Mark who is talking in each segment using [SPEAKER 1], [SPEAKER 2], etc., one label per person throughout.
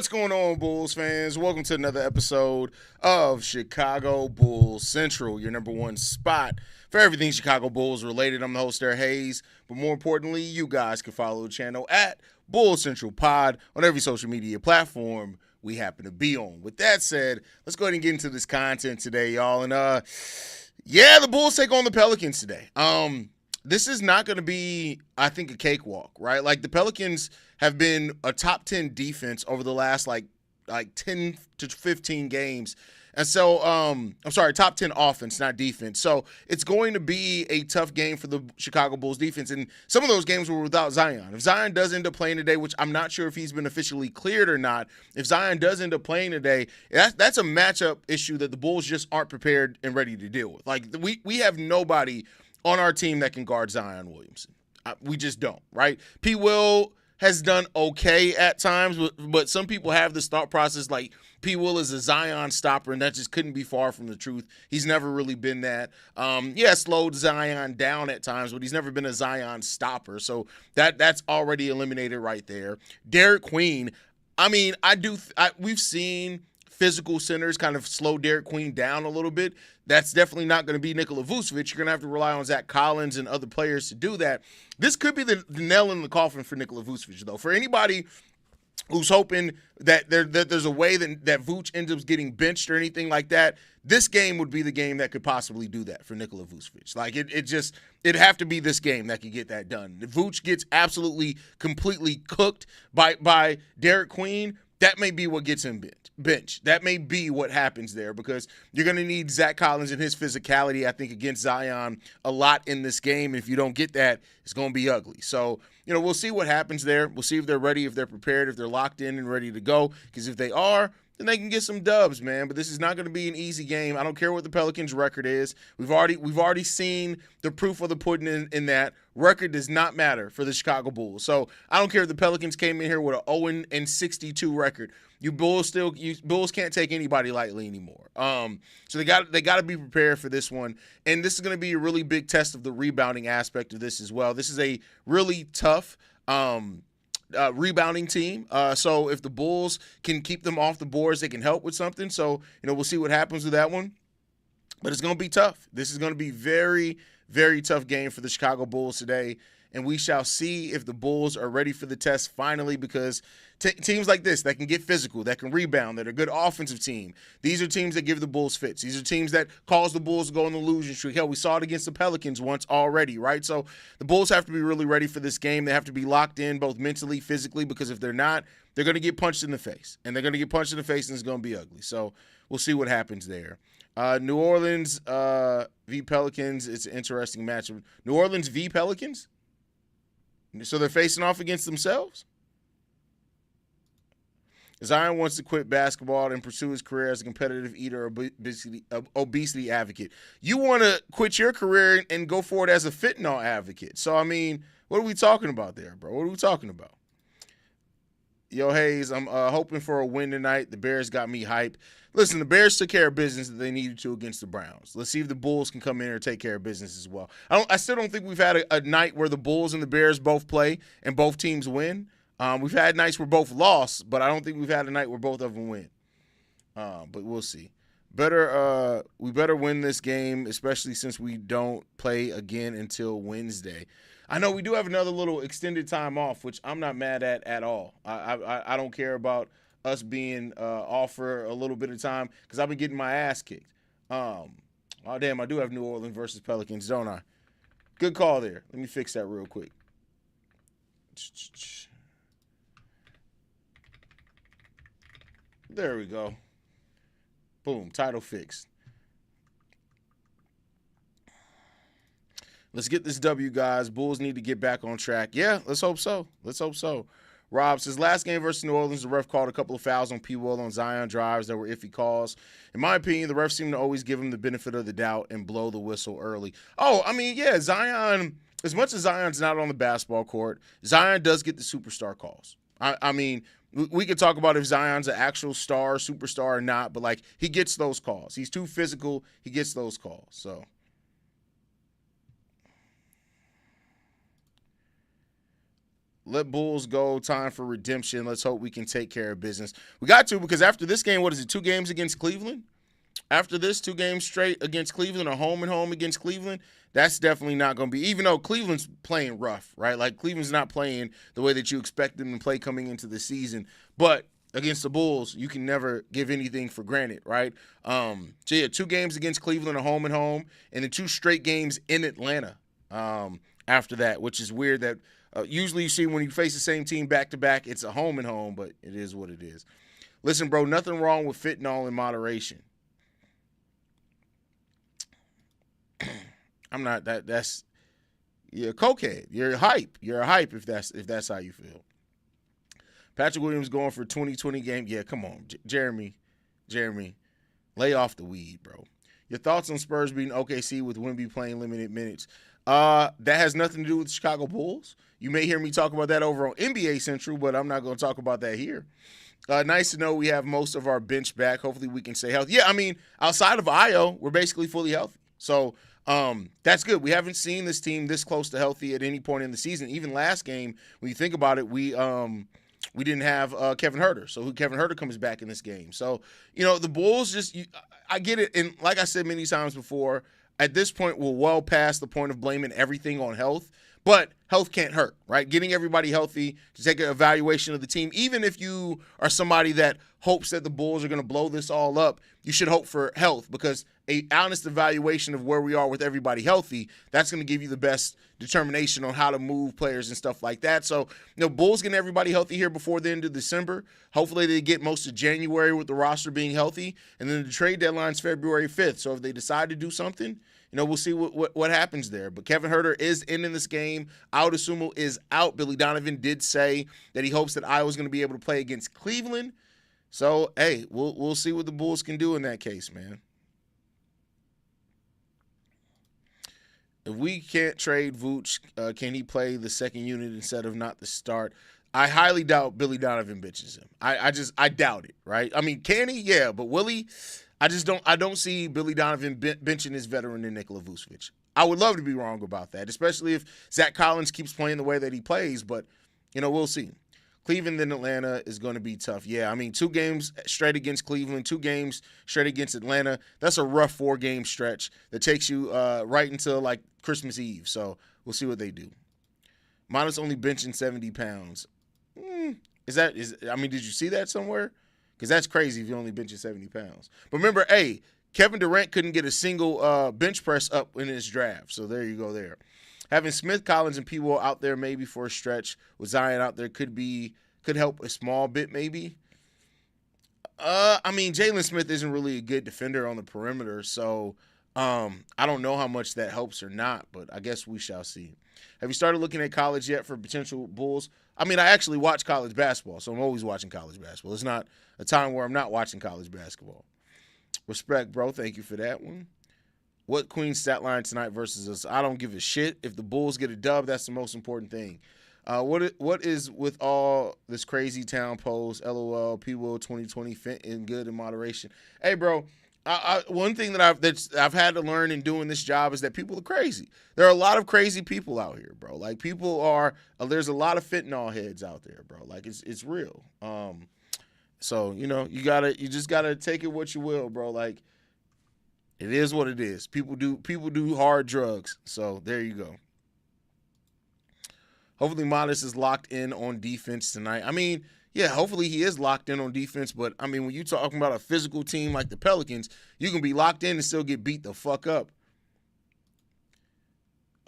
[SPEAKER 1] What's going on, Bulls fans? Welcome to another episode of Chicago Bulls Central, your number one spot for everything Chicago Bulls related. I'm the host there, Haize, but more importantly, you guys can follow the channel at Bulls Central Pod on every social media platform we happen to be on. With that said, let's go ahead and get into this content today, y'all. And the Bulls take on the Pelicans today. This is not going to be, I think, a cakewalk, right? Like, the Pelicans have been a top 10 defense over the last, like 10 to 15 games. And so, top 10 offense, not defense. So, it's going to be a tough game for the Chicago Bulls defense. And some of those games were without Zion. If Zion does end up playing today, which I'm not sure if he's been officially cleared or not, if Zion does end up playing today, that's a matchup issue that the Bulls just aren't prepared and ready to deal with. Like, we have nobody on our team that can guard Zion Williamson. We just don't, right? P. Will has done okay at times, but some people have this thought process like P. Will is a Zion stopper, and that just couldn't be far from the truth. He's never really been that. Slowed Zion down at times, but he's never been a Zion stopper. So that's already eliminated right there. Derek Queen, we've seen physical centers kind of slow Derek Queen down a little bit. That's definitely not going to be Nikola Vučević. You're going to have to rely on Zach Collins and other players to do that. This could be the nail in the coffin for Nikola Vučević, though. For anybody who's hoping that there's a way that Vuč ends up getting benched or anything like that, this game would be the game that could possibly do that for Nikola Vučević. Like, it'd have to be this game that could get that done. If Vuč gets absolutely, completely cooked by Derek Queen, that may be what gets him benched. That may be what happens there, because you're going to need Zach Collins and his physicality, I think, against Zion a lot in this game. If you don't get that, it's going to be ugly. So, we'll see what happens there. We'll see if they're ready, if they're prepared, if they're locked in and ready to go. Because if they are, then they can get some dubs, man. But this is not going to be an easy game. I don't care what the Pelicans' record is. We've already seen the proof of the pudding in that. Record does not matter for the Chicago Bulls. So I don't care if the Pelicans came in here with an 0-62 record. Bulls can't take anybody lightly anymore. So they got to be prepared for this one. And this is going to be a really big test of the rebounding aspect of this as well. This is a really tough rebounding team. So if the Bulls can keep them off the boards, they can help with something. So, we'll see what happens with that one. But it's going to be tough. This is going to be very, very tough game for the Chicago Bulls today. And we shall see if the Bulls are ready for the test finally, because teams like this that can get physical, that can rebound, that are a good offensive team, these are teams that give the Bulls fits. These are teams that cause the Bulls to go on the losing streak. Hell, we saw it against the Pelicans once already, right? So the Bulls have to be really ready for this game. They have to be locked in both mentally, physically, because if they're not, they're going to get punched in the face. And they're going to get punched in the face, and it's going to be ugly. So we'll see what happens there. New Orleans v. Pelicans, it's an interesting matchup. New Orleans v. Pelicans? So they're facing off against themselves? Zion wants to quit basketball and pursue his career as a competitive eater or obesity advocate. You want to quit your career and go forward as a fentanyl advocate. So, what are we talking about there, bro? What are we talking about? Yo, Haize, I'm hoping for a win tonight. The Bears got me hype. Listen, the Bears took care of business that they needed to against the Browns. Let's see if the Bulls can come in and take care of business as well. I still don't think we've had a night where the Bulls and the Bears both play and both teams win. We've had nights where both lost, but I don't think we've had a night where both of them win. But we'll see. We better win this game, especially since we don't play again until Wednesday. I know we do have another little extended time off, which I'm not mad at all. I don't care about us being off for a little bit of time, because I've been getting my ass kicked. Oh, damn, I do have New Orleans versus Pelicans, don't I? Good call there. Let me fix that real quick. There we go. Boom, title fixed. Let's get this W, guys. Bulls need to get back on track. Yeah, let's hope so. Rob says, last game versus New Orleans, the ref called a couple of fouls on P. Will on Zion drives that were iffy calls. In my opinion, the refs seem to always give him the benefit of the doubt and blow the whistle early. Zion, as much as Zion's not on the basketball court, Zion does get the superstar calls. We could talk about if Zion's an actual star, superstar or not, but, he gets those calls. He's too physical. He gets those calls, so. let Bulls go. Time for redemption. Let's hope we can take care of business. We got to, because after this game, what is it, 2 games against Cleveland? After this, 2 games straight against Cleveland, or home and home against Cleveland, that's definitely not going to be, even though Cleveland's playing rough, right? Like, Cleveland's not playing the way that you expect them to play coming into the season. But against the Bulls, you can never give anything for granted, right? So, yeah, 2 games against Cleveland, a home and home, and then 2 straight games in Atlanta after that, which is weird that usually you see when you face the same team back-to-back, it's a home and home, but it is what it is. Listen, bro, nothing wrong with fentanyl in moderation. I'm not that's you're a cokehead. You're hype. You're a hype if that's how you feel. Patrick Williams going for 2020 game. Yeah, come on. Jeremy, lay off the weed, bro. Your thoughts on Spurs beating OKC with Wemby playing limited minutes? That has nothing to do with the Chicago Bulls. You may hear me talk about that over on NBA Central, but I'm not going to talk about that here. Nice to know we have most of our bench back. Hopefully we can stay healthy. Yeah, I mean, outside of Io, we're basically fully healthy. So that's good. We haven't seen this team this close to healthy at any point in the season. Even last game, when you think about it, we didn't have Kevin Huerter. So Kevin Huerter comes back in this game. So, the Bulls I get it. And like I said many times before, at this point, we're well past the point of blaming everything on health. But health can't hurt, right? Getting everybody healthy to take an evaluation of the team, even if you are somebody that hopes that the Bulls are going to blow this all up, you should hope for health, because an honest evaluation of where we are with everybody healthy, that's going to give you the best determination on how to move players and stuff like that. So, Bulls getting everybody healthy here before the end of December. Hopefully they get most of January with the roster being healthy. And then the trade deadline's February 5th. So if they decide to do something, we'll see what happens there. But Kevin Huerter is in this game. Ayo Dosunmu is out. Billy Donovan did say that he hopes that Iowa's going to be able to play against Cleveland. So, hey, we'll see what the Bulls can do in that case, man. If we can't trade Vooch, can he play the second unit instead of not the start? I highly doubt Billy Donovan benches him. I doubt it, right? I mean, can he? Yeah, but will he? I don't see Billy Donovan benching his veteran in Nikola Vučević. I would love to be wrong about that, especially if Zach Collins keeps playing the way that he plays, but, we'll see. Cleveland and Atlanta is going to be tough. Yeah, I mean, 2 games straight against Cleveland, 2 games straight against Atlanta. That's a rough 4-game stretch that takes you right until, like, Christmas Eve. So we'll see what they do. Matas only benching 70 pounds. Did you see that somewhere? Because that's crazy if you only benching 70 pounds. But remember, hey, Kevin Durant couldn't get a single bench press up in his draft. So there you go there. Having Smith, Collins, and P-Will out there maybe for a stretch with Zion out there could help a small bit maybe. Jalen Smith isn't really a good defender on the perimeter, so I don't know how much that helps or not, but I guess we shall see. Have you started looking at college yet for potential Bulls? I actually watch college basketball, so I'm always watching college basketball. It's not a time where I'm not watching college basketball. Respect, bro. Thank you for that one. What Queen's stat line tonight versus us? I don't give a shit. If the Bulls get a dub, that's the most important thing. What is with all this crazy town pose? LOL. P-Will 2020 fit in good in moderation. Hey, bro. One thing that I've had to learn in doing this job is that people are crazy. There are a lot of crazy people out here, bro. Like, there's a lot of fentanyl heads out there, bro. Like, it's real. So you just gotta take it what you will, bro. Like, it is what it is. People do hard drugs. So there you go. Hopefully Matas is locked in on defense tonight. Yeah, hopefully he is locked in on defense. But, when you're talking about a physical team like the Pelicans, you can be locked in and still get beat the fuck up.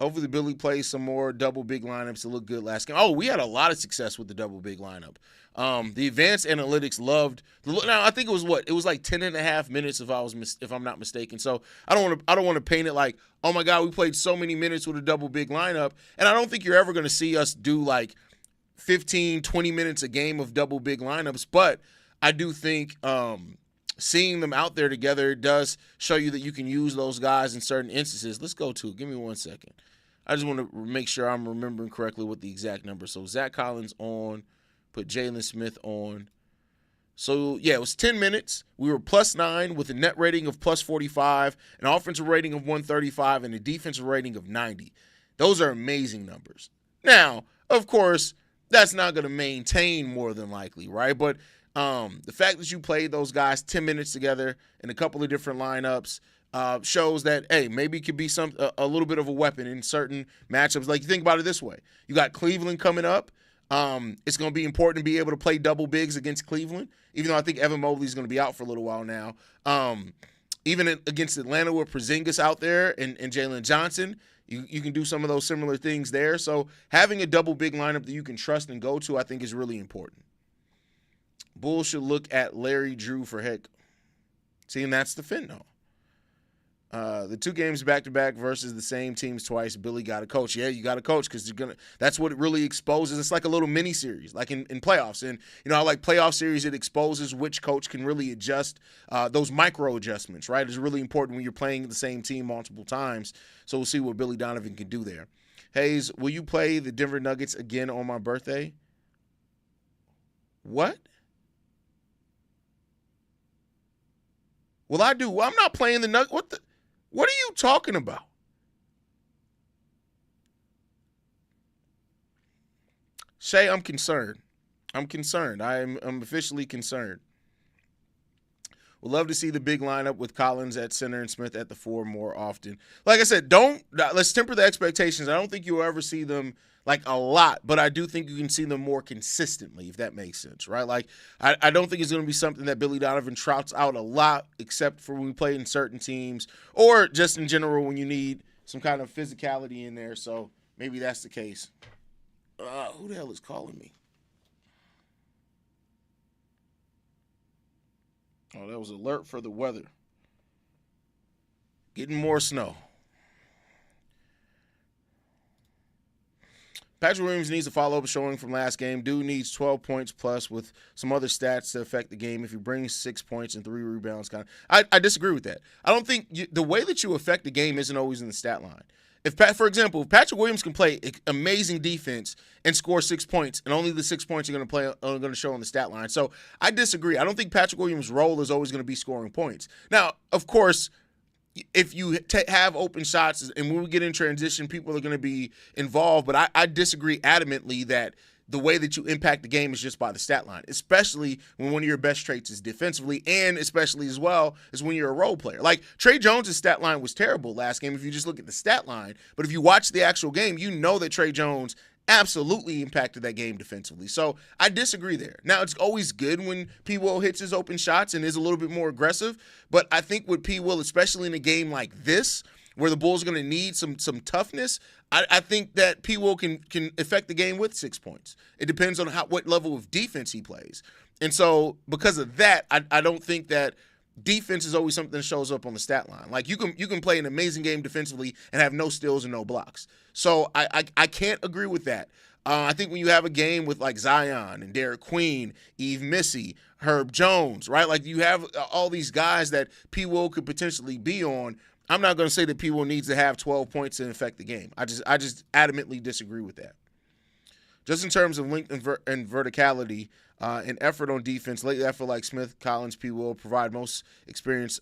[SPEAKER 1] Hopefully Billy plays some more double big lineups to look good last game. Oh, we had a lot of success with the double big lineup. The advanced analytics loved. Now I think it was like 10.5 minutes if I'm not mistaken. So I don't want to paint it like, oh my God, we played so many minutes with a double big lineup. And I don't think you're ever going to see us do like 15, 20 minutes a game of double big lineups. But I do think seeing them out there together does show you that you can use those guys in certain instances. Let's go to it. Give me 1 second. I just want to make sure I'm remembering correctly what the exact number. So Zach Collins on, put Jalen Smith on. So, yeah, it was 10 minutes. We were +9 with a net rating of +45, an offensive rating of 135, and a defensive rating of 90. Those are amazing numbers. Now, of course, that's not going to maintain more than likely, right? But the fact that you played those guys 10 minutes together in a couple of different lineups shows that, hey, maybe it could be a little bit of a weapon in certain matchups. Like, you think about it this way. You got Cleveland coming up. It's going to be important to be able to play double bigs against Cleveland, even though I think Evan Mobley is going to be out for a little while now. Even against Atlanta with Porzingis out there and Jalen Johnson, you can do some of those similar things there. So having a double big lineup that you can trust and go to, I think, is really important. Bulls should look at Larry Drew for head. See, and that's the fin, though. The 2 games back-to-back versus the same teams twice, Billy got to coach. Yeah, you got to coach because that's what it really exposes. It's like a little mini-series, like in playoffs. And, I like playoff series, it exposes which coach can really adjust those micro-adjustments, right? It's really important when you're playing the same team multiple times. So we'll see what Billy Donovan can do there. Haize, will you play the Denver Nuggets again on my birthday? What? Will I do? Well, I'm not playing the Nuggets. What are you talking about? Shay, I'm concerned. I'm officially concerned. Would love to see the big lineup with Collins at center and Smith at the 4 more often. Like I said, let's temper the expectations. I don't think you'll ever see them like a lot, but I do think you can see them more consistently, if that makes sense, right? Like, I don't think it's going to be something that Billy Donovan trouts out a lot, except for when we play in certain teams or just in general when you need some kind of physicality in there. So maybe that's the case. Who the hell is calling me? Oh, that was alert for the weather. Getting more snow. Patrick Williams needs a follow-up showing from last game. Dude needs 12 points plus with some other stats to affect the game. If he brings 6 points and 3 rebounds, I disagree with that. I don't think the way that you affect the game isn't always in the stat line. For example, if Patrick Williams can play amazing defense and score 6 points, and only the 6 points are going to show on the stat line. So I disagree. I don't think Patrick Williams' role is always going to be scoring points. Now, of course, if you have open shots and when we get in transition, people are going to be involved. But I disagree adamantly that the way that you impact the game is just by the stat line, especially when one of your best traits is defensively, and especially as well as when you're a role player. Like, Trey Jones' stat line was terrible last game if you just look at the stat line. But if you watch the actual game, you know that Trey Jones absolutely impacted that game defensively. So I disagree there. Now, it's always good when P. Will hits his open shots and is a little bit more aggressive, but I think with P. Will, especially in a game like this, where the Bulls are going to need some toughness, I think that P. Will can affect the game with 6 points. It depends on what level of defense he plays. And so because of that, I don't think that defense is always something that shows up on the stat line. Like, you can play an amazing game defensively and have no steals and no blocks. So I can't agree with that. I think when you have a game with like Zion and Derek Queen, Yves Missy, Herb Jones, right? Like, you have all these guys that P. Will could potentially be on. I'm not going to say that P. Will needs to have 12 points to affect the game. I just adamantly disagree with that. Just in terms of length and verticality and effort on defense, lately I feel like Smith, Collins, P. Will provide most experience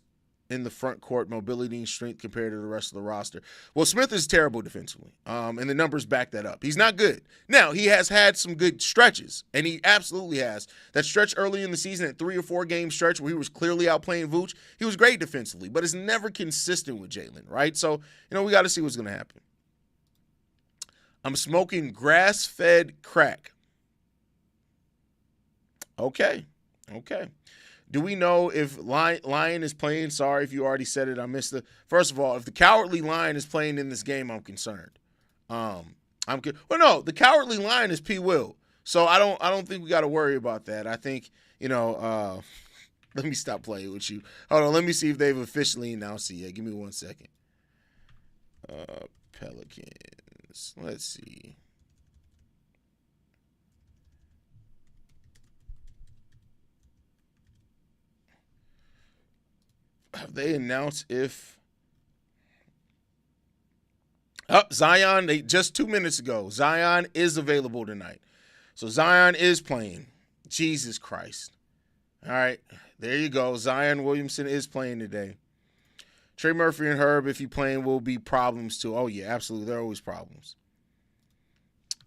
[SPEAKER 1] in the front court, mobility and strength compared to the rest of the roster. Well, Smith is terrible defensively, and the numbers back that up. He's not good. Now, he has had some good stretches, and he absolutely has. That stretch early in the season, that 3 or 4 game stretch where he was clearly outplaying Vooch, he was great defensively, but it's never consistent with Jalen, right? So, we got to see what's going to happen. I'm smoking grass-fed crack. Okay. Do we know if Lion is playing? Sorry if you already said it. I missed it. First of all, if the Cowardly Lion is playing in this game, I'm concerned. I'm good. Well, no, the Cowardly Lion is P. Will. So I don't think we got to worry about that. I think, let me stop playing with you. Hold on, let me see if they've officially announced it yet. Give me 1 second. Pelicans. Let's see. Have they announced if Zion, just 2 minutes ago, Zion is available tonight. So Zion is playing. Jesus Christ. All right, there you go. Zion Williamson is playing today. Trey Murphy and Herb, if he playing, will be problems too. Oh, yeah, absolutely. There are always problems.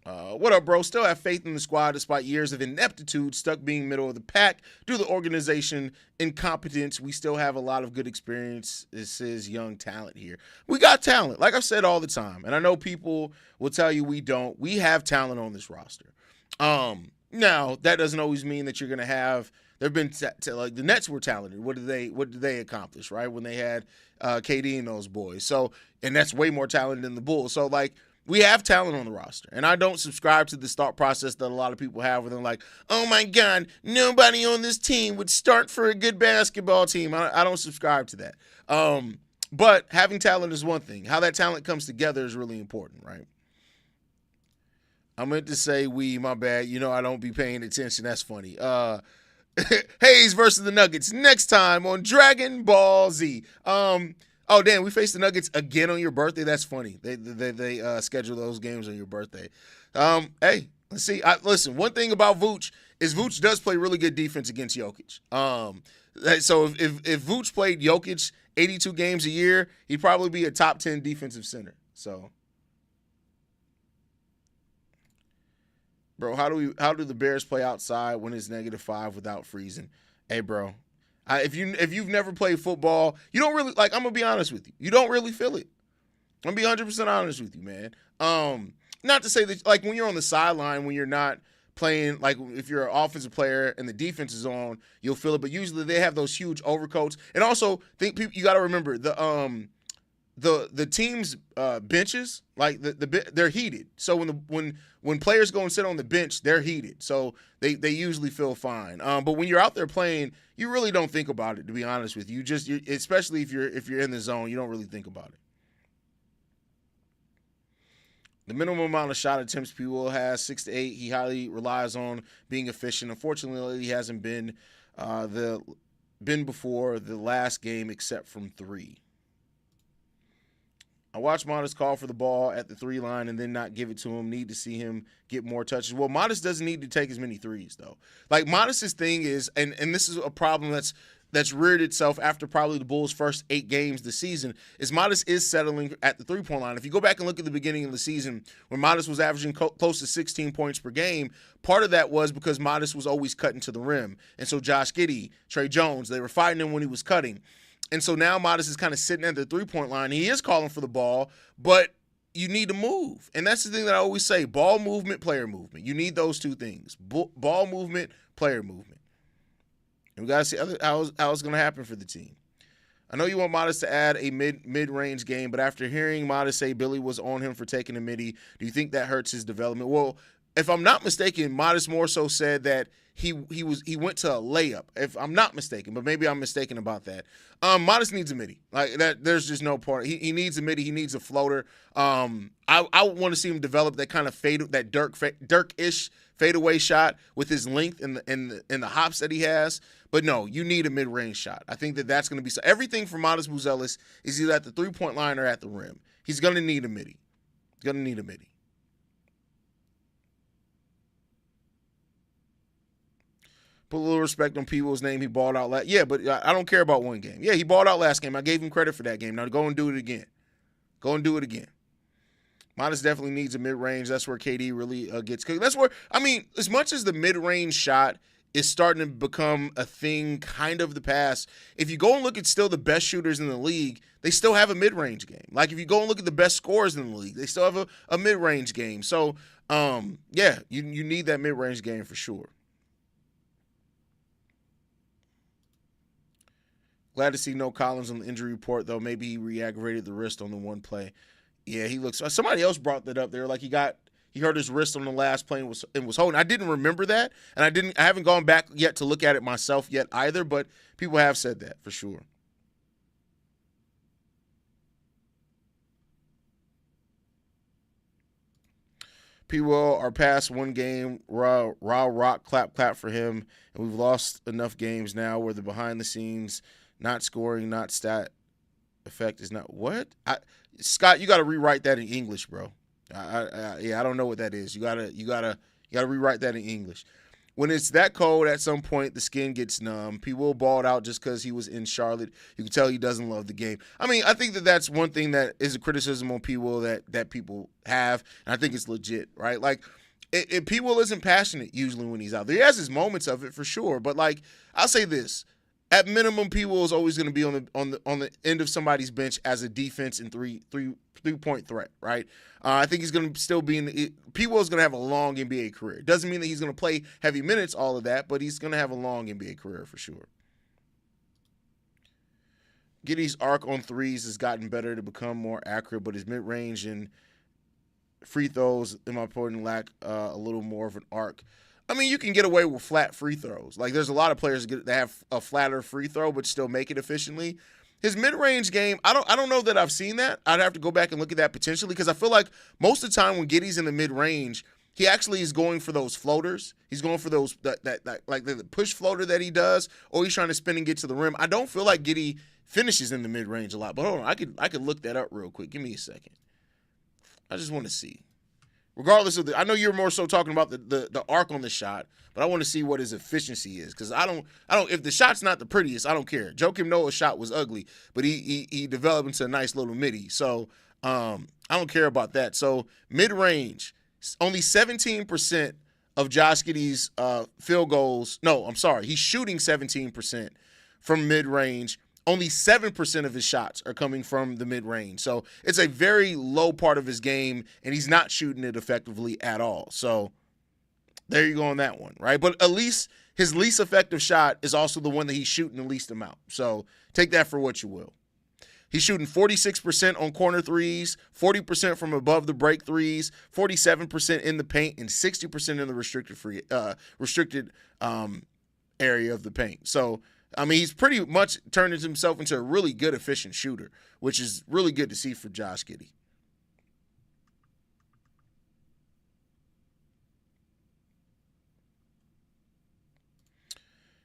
[SPEAKER 1] What up, bro? Still have faith in the squad despite years of ineptitude, stuck being middle of the pack due to the organization incompetence. We still have a lot of good experience. This is young talent here. We got talent, like I've said all the time, and I know people will tell you we don't. We have talent on this roster. Now that doesn't always mean that you're going to have. There've been like the Nets were talented. What did they accomplish, right? When they had KD and those boys. So, and that's way more talented than the Bulls. So like. We have talent on the roster, and I don't subscribe to this thought process that a lot of people have where they're like, oh, my God, nobody on this team would start for a good basketball team. I don't subscribe to that. But having talent is one thing. How that talent comes together is really important, right? I meant to say my bad. You know I don't be paying attention. That's funny. Haize versus the Nuggets next time on Dragon Ball Z. Oh, damn, we faced the Nuggets again on your birthday? That's funny. They schedule those games on your birthday. Hey, let's see. Listen, one thing about Vuč is Vuč does play really good defense against Jokic. So if Vuč played Jokic 82 games a year, he'd probably be a top 10 defensive center. So, bro, how do the Bears play outside when it's -5 without freezing? Hey, bro. If you've never played football, you don't really like. I'm gonna be honest with you. You don't really feel it. I'm gonna be 100% honest with you, man. Not to say that like when you're on the sideline, when you're not playing, like if you're an offensive player and the defense is on, you'll feel it. But usually they have those huge overcoats. And also, you got to remember the team's benches, like they're heated. So when players go and sit on the bench, they're heated. So they usually feel fine. But when you're out there playing, you really don't think about it, to be honest with you. Especially if you're in the zone, you don't really think about it. The minimum amount of shot attempts P-Will has, 6 to 8. He highly relies on being efficient. Unfortunately, he hasn't been before the last game except from 3. I watched Matas call for the ball at the 3 line and then not give it to him. Need to see him get more touches. Well, Matas doesn't need to take as many threes, though. Like, Matas' thing is, and this is a problem that's reared itself after probably the Bulls' first 8 games this season, is Matas is settling at the three-point line. If you go back and look at the beginning of the season, when Matas was averaging close to 16 points per game, part of that was because Matas was always cutting to the rim. And so Josh Giddey, Trey Jones, they were fighting him when he was cutting. And so now Matas is kind of sitting at the three-point line. He is calling for the ball, but you need to move. And that's the thing that I always say, ball movement, player movement. You need those two things, ball movement, player movement. And we got to see how it's going to happen for the team. I know you want Matas to add a mid-range game, but after hearing Matas say Billy was on him for taking a midi, do you think that hurts his development? Well, if I'm not mistaken, Matas more so said that he went to a layup, if I'm not mistaken, but maybe I'm mistaken about that. Matas needs a midi. Like that, there's just no part. He needs a midi. He needs a floater. I want to see him develop that kind of that Dirk-ish fadeaway shot with his length and the hops that he has. But no, you need a mid-range shot. I think that's going to be so. Everything for Matas Buzelis is either at the three-point line or at the rim. He's going to need a midi. He's going to need a midi. Put a little respect on P-Will's name. He balled out last. Yeah, but I don't care about one game. Yeah, he balled out last game. I gave him credit for that game. Now go and do it again. Go and do it again. Matas definitely needs a mid-range. That's where KD really gets cooked. That's where, I mean, as much as the mid-range shot is starting to become a thing kind of the past, if you go and look at still the best shooters in the league, they still have a mid-range game. Like if you go and look at the best scorers in the league, they still have a mid-range game. So, yeah, you need that mid-range game for sure. Glad to see no Collins on the injury report, though. Maybe he re-aggravated the wrist on the one play. Yeah, he looks. Somebody else brought that up there. Like he hurt his wrist on the last play and was holding. I didn't remember that, and I haven't gone back yet to look at it myself yet either. But people have said that for sure. P-Will, our past one game, raw rock, clap for him, and we've lost enough games now where the behind the scenes. Not scoring, not stat effect is not what? Scott, you got to rewrite that in English, bro. I don't know what that is. You gotta rewrite that in English. when it's that cold, at some point the skin gets numb. P. Will balled out just because he was in Charlotte. You can tell he doesn't love the game. I mean, I think that's one thing that is a criticism on P. Will that people have, and I think it's legit, right? Like, P. Will isn't passionate usually when he's out there. He has his moments of it for sure, but like I'll say this: at minimum, P. Will is always going to be on the end of somebody's bench as a defense and three-point threat, right? I think he's going to still be P. Will is going to have a long NBA career. Doesn't mean that he's going to play heavy minutes, all of that, but he's going to have a long NBA career for sure. Giddey's arc on threes has gotten better to become more accurate, but his mid-range and free throws, in my opinion, lack a little more of an arc. I mean, you can get away with flat free throws. Like, there's a lot of players that have a flatter free throw but still make it efficiently. His mid-range game, I don't know that I've seen that. I'd have to go back and look at that potentially, because I feel like most of the time when Giddey's in the mid-range, he actually is going for those floaters. He's going for those that like the push floater that he does, or he's trying to spin and get to the rim. I don't feel like Giddey finishes in the mid-range a lot. But hold on, I could look that up real quick. Give me a second. I just want to see. Regardless of I know you're more so talking about the arc on the shot, but I want to see what his efficiency is, because I don't. If the shot's not the prettiest, I don't care. Joakim Noah's shot was ugly, but he developed into a nice little midi. So I don't care about that. So mid range, only 17% of Josh Giddey's field goals. No, I'm sorry, he's shooting 17% from mid range. Only 7% of his shots are coming from the mid-range. So it's a very low part of his game, and he's not shooting it effectively at all. So there you go on that one, right? But at least his least effective shot is also the one that he's shooting the least amount. So take that for what you will. He's shooting 46% on corner threes, 40% from above the break threes, 47% in the paint, and 60% in the restricted area of the paint. So I mean, he's pretty much turned himself into a really good, efficient shooter, which is really good to see for Josh Giddey.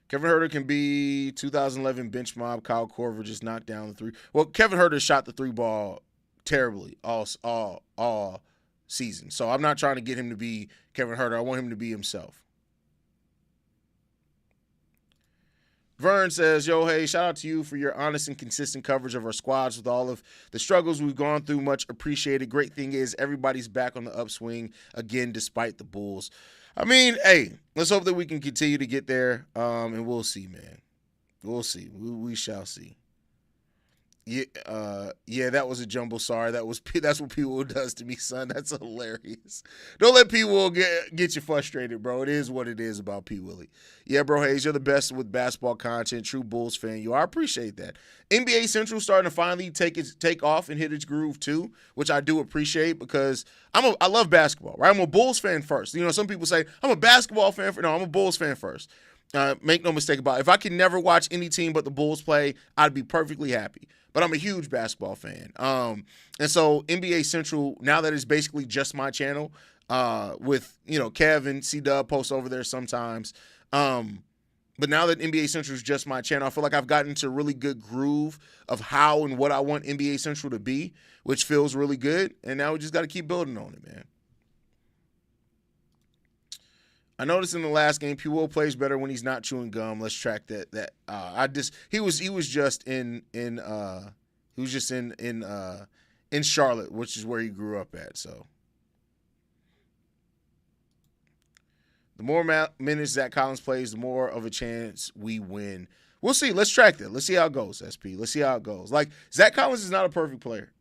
[SPEAKER 1] Kevin Huerter can be 2011 bench mob. Kyle Korver just knocked down the three. Well, Kevin Huerter shot the three ball terribly all season. So I'm not trying to get him to be Kevin Huerter. I want him to be himself. Vern says, yo, hey, shout out to you for your honest and consistent coverage of our squads with all of the struggles we've gone through. Much appreciated. Great thing is everybody's back on the upswing again, despite the Bulls. I mean, hey, let's hope that we can continue to get there, and we'll see, man. We'll see. We shall see. Yeah, that was a jumble. Sorry, that's what P-Will does to me, son. That's hilarious. Don't let P-Will get you frustrated, bro. It is what it is about P-Willie. Yeah, bro, Haize, you're the best with basketball content. True Bulls fan. You are. I appreciate that. NBA Central starting to finally take off and hit its groove too, which I do appreciate, because I love basketball, right? I'm a Bulls fan first. You know, some people say I'm a basketball fan. No, I'm a Bulls fan first. Make no mistake about it. If I could never watch any team but the Bulls play, I'd be perfectly happy. But I'm a huge basketball fan. And so NBA Central, now that it's basically just my channel, with, Kevin, C-Dub posts over there sometimes. But now that NBA Central is just my channel, I feel like I've gotten into a really good groove of how and what I want NBA Central to be, which feels really good. And now we just got to keep building on it, man. I noticed in the last game, P-Will plays better when he's not chewing gum. Let's track that. He was just in Charlotte, which is where he grew up at. So the more minutes Zach Collins plays, the more of a chance we win. We'll see. Let's track that. Let's see how it goes, SP. Let's see how it goes. Like, Zach Collins is not a perfect player.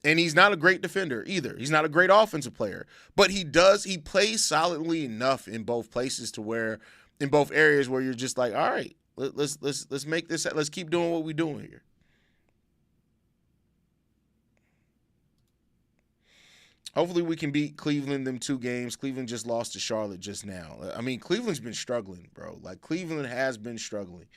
[SPEAKER 1] And he's not a great defender either. He's not a great offensive player. But he plays solidly enough in both places in both areas where you're just like, all right, let's make this, let's keep doing what we're doing here. Hopefully we can beat Cleveland them 2 games. Cleveland just lost to Charlotte just now. I mean, Cleveland's been struggling, bro. Like, Cleveland has been struggling.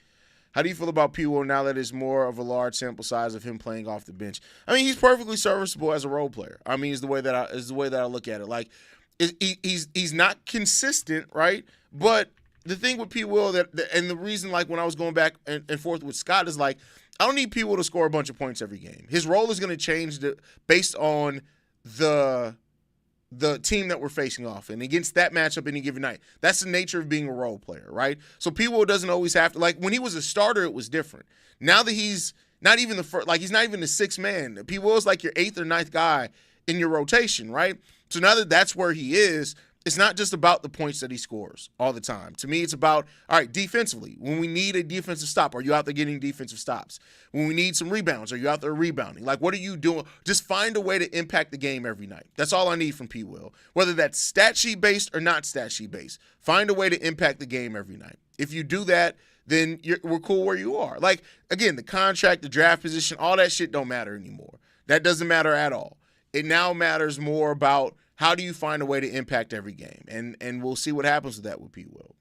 [SPEAKER 1] How do you feel about P-Will now that it's more of a large sample size of him playing off the bench? I mean, he's perfectly serviceable as a role player. I mean, is the way that I look at it. Like, he's not consistent, right? But the thing with P-Will and the reason, like, when I was going back and forth with Scott is, like, I don't need P-Will to score a bunch of points every game. His role is going to change based on the the team that we're facing off and against that matchup any given night. That's the nature of being a role player, right? So P. Will doesn't always have to, like when he was a starter, it was different. Now that he's not even the first, like he's not even the sixth man. P. Will is like your eighth or ninth guy in your rotation, right? So now that that's where he is, it's not just about the points that he scores all the time. To me, it's about, all right, defensively. When we need a defensive stop, are you out there getting defensive stops? When we need some rebounds, are you out there rebounding? Like, what are you doing? Just find a way to impact the game every night. That's all I need from P. Will. Whether that's stat sheet based or not stat sheet based, find a way to impact the game every night. If you do that, then we're cool where you are. Like, again, the contract, the draft position, all that shit don't matter anymore. That doesn't matter at all. It now matters more about how do you find a way to impact every game? And we'll see what happens with that with P. Will.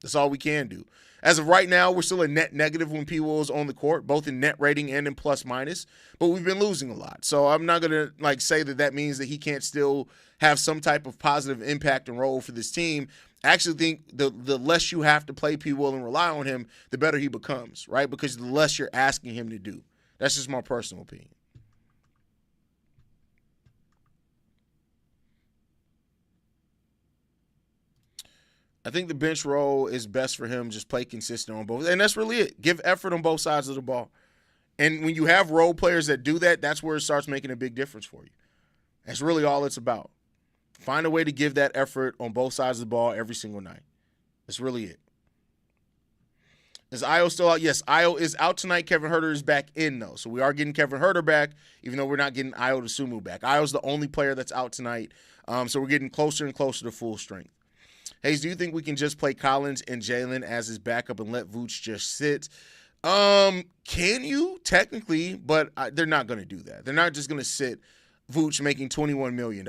[SPEAKER 1] That's all we can do. As of right now, we're still a net negative when P. Will is on the court, both in net rating and in plus minus, but we've been losing a lot. So I'm not going to say that means that he can't still have some type of positive impact and role for this team. I actually think the less you have to play P. Will and rely on him, the better he becomes, right? Because the less you're asking him to do. That's just my personal opinion. I think the bench role is best for him. Just play consistent on both. And that's really it. Give effort on both sides of the ball. And when you have role players that do that, that's where it starts making a big difference for you. That's really all it's about. Find a way to give that effort on both sides of the ball every single night. That's really it. Is Ayo still out? Yes, Ayo is out tonight. Kevin Huerter is back in, though. So we are getting Kevin Huerter back, even though we're not getting Ayo Dosunmu back. Ayo's the only player that's out tonight. So we're getting closer and closer to full strength. Haize, do you think we can just play Collins and Jalen as his backup and let Vučević just sit? Can you? Technically, but they're not going to do that. They're not just going to sit Vučević making $21 million.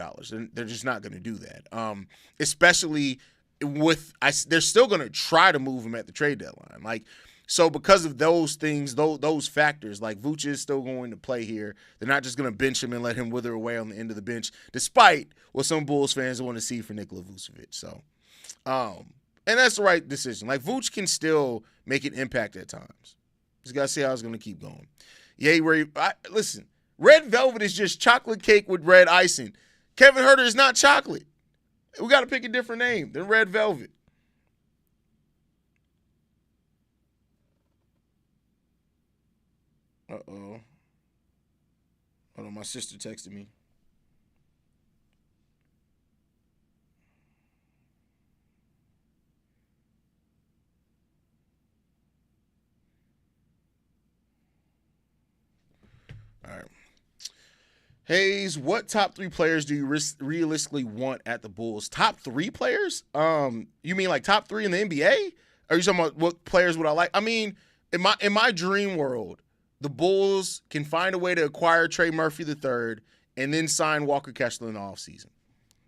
[SPEAKER 1] They're just not going to do that. Especially with they're still going to try to move him at the trade deadline. Like, so because of those things, those factors, like Vučević is still going to play here. They're not just going to bench him and let him wither away on the end of the bench, despite what some Bulls fans want to see for Nikola Vučević. So. And that's the right decision. Like, Vučević can still make an impact at times. Just got to see how it's going to keep going. Yay, listen, red velvet is just chocolate cake with red icing. Kevin Huerter is not chocolate. We got to pick a different name than red velvet. Uh-oh. Hold on, my sister texted me. All right. Haize, what top three players do you realistically want at the Bulls? Top three players? You mean like top three in the NBA? Are you talking about what players would I like? I mean, in my dream world, the Bulls can find a way to acquire Trey Murphy III and then sign Walker Kessler in the offseason.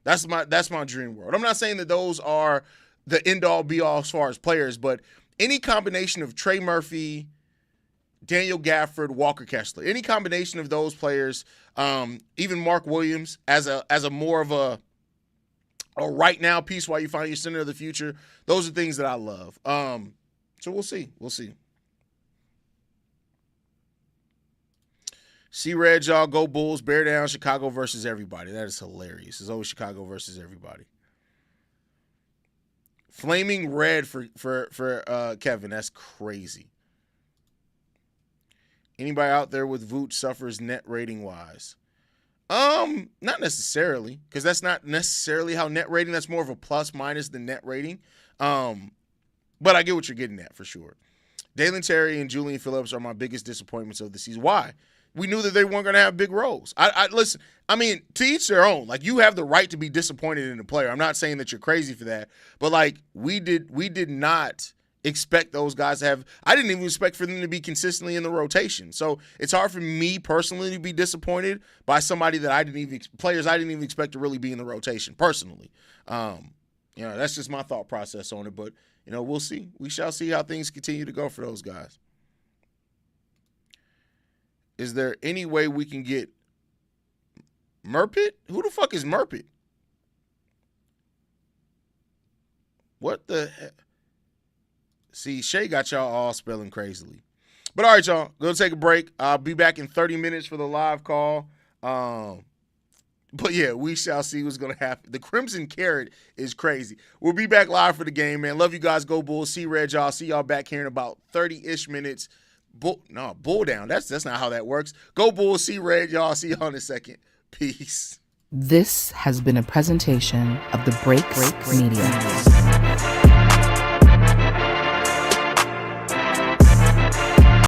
[SPEAKER 1] That's my dream world. I'm not saying that those are the end-all, be-all as far as players, but any combination of Trey Murphy, Daniel Gafford, Walker Kessler, any combination of those players, even Mark Williams as a more of a right now piece while you find your center of the future, those are things that I love. So we'll see. See red, y'all. Go Bulls. Bear down. Chicago versus everybody. That is hilarious. It's always Chicago versus everybody. Flaming red for Kevin. That's crazy. Anybody out there with Vučević suffers net rating wise? Not necessarily, because that's not necessarily how net rating. That's more of a plus minus than net rating. But I get what you're getting at for sure. Dalen Terry and Julian Phillips are my biggest disappointments of the season. Why? We knew that they weren't going to have big roles. Listen, I mean, to each their own. Like, you have the right to be disappointed in a player. I'm not saying that you're crazy for that. But, like, we did not expect those guys to have – I didn't even expect for them to be consistently in the rotation. So, it's hard for me personally to be disappointed by somebody that players I didn't even expect to really be in the rotation personally. That's just my thought process on it. But, we'll see. We shall see how things continue to go for those guys. Is there any way we can get Murpit? Who the fuck is Murpit? What the heck? See, Shay got y'all all spelling crazily. But all right, y'all. Go take a break. I'll be back in 30 minutes for the live call. But yeah, we shall see what's going to happen. The Crimson Carrot is crazy. We'll be back live for the game, man. Love you guys. Go Bulls. See Red, y'all. See y'all back here in about 30-ish minutes. Bull down. That's not how that works. Go Bulls. See Red, y'all. See y'all in a second. Peace.
[SPEAKER 2] This has been a presentation of the Break Media.